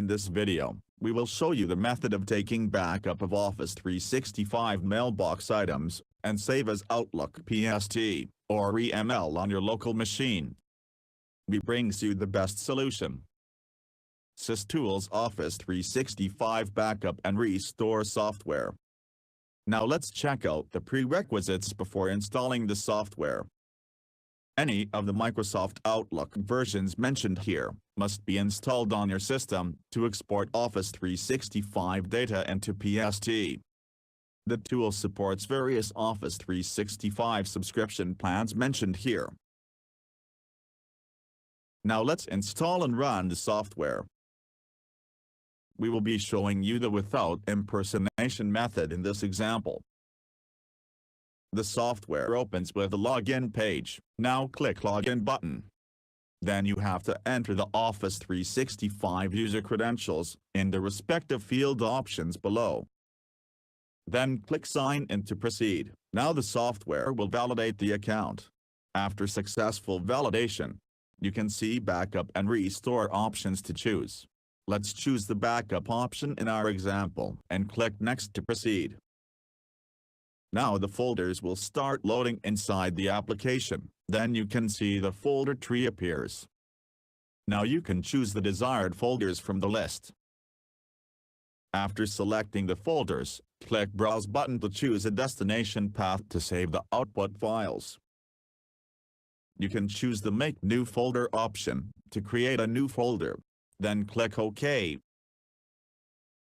this video, we will show you the method of taking backup of Office 365 mailbox items, and save as Outlook PST, or EML on your local machine. We brings you the best solution. SysTools Office 365 Backup and Restore Software. Now let's check out the prerequisites before installing the software. Any of the Microsoft Outlook versions mentioned here must be installed on your system to export Office 365 data into PST. The tool supports various Office 365 subscription plans mentioned here. Now let's install and run the software. We will be showing you the without impersonation method in this example. The software opens with the login page. Now click Login button. Then you have to enter the Office 365 user credentials in the respective field options below. Then click Sign in to proceed. Now the software will validate the account. After successful validation, you can see Backup and Restore options to choose. Let's choose the Backup option in our example and click Next to proceed. Now the folders will start loading inside the application. Then you can see the folder tree appears. Now you can choose the desired folders from the list. After selecting the folders, click Browse button to choose a destination path to save the output files. You can choose the Make New Folder option to create a new folder. Then click OK.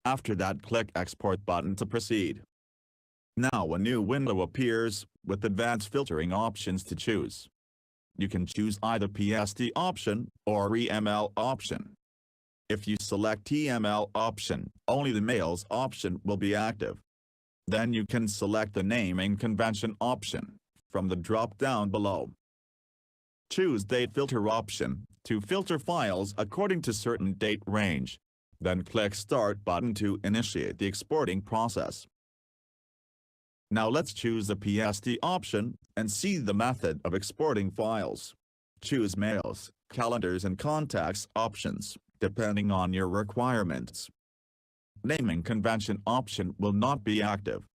After that, click Export button to proceed. Now a new window appears, with advanced filtering options to choose. You can choose either PST option, or EML option. If you select EML option, only the mails option will be active. Then you can select the naming convention option, from the drop-down below. Choose Date Filter option, to filter files according to certain date range. Then click Start button to initiate the exporting process. Now let's choose the PST option, and see the method of exporting files. Choose Mails, Calendars and Contacts options, depending on your requirements. Naming convention option will not be active.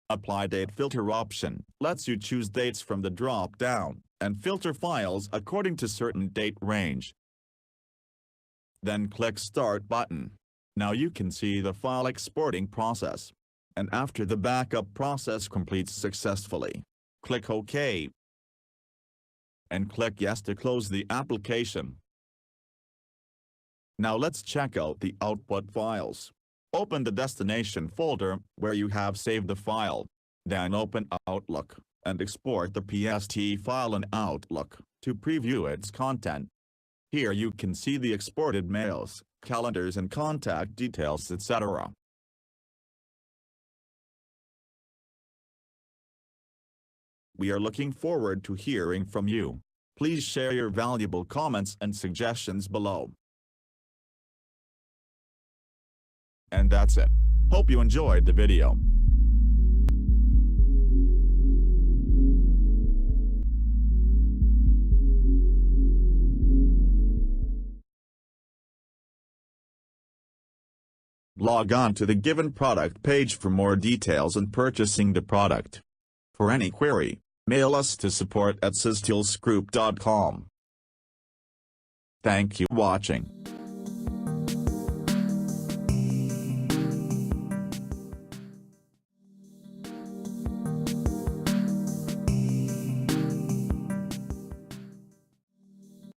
Apply Date Filter option lets you choose dates from the drop-down, and filter files according to certain date range. Then click Start button. Now you can see the file exporting process. And after the backup process completes successfully, click OK. And click Yes to close the application. Now let's check out the output files. Open the destination folder where you have saved the file. Then open Outlook, and export the PST file in Outlook, to preview its content. Here you can see the exported mails, calendars and contact details, etc. We are looking forward to hearing from you. Please share your valuable comments and suggestions below. And that's it. Hope you enjoyed the video. Log on to the given product page for more details and purchasing the product. For any query, mail us to support@systoolsgroup.com. Thank you for watching.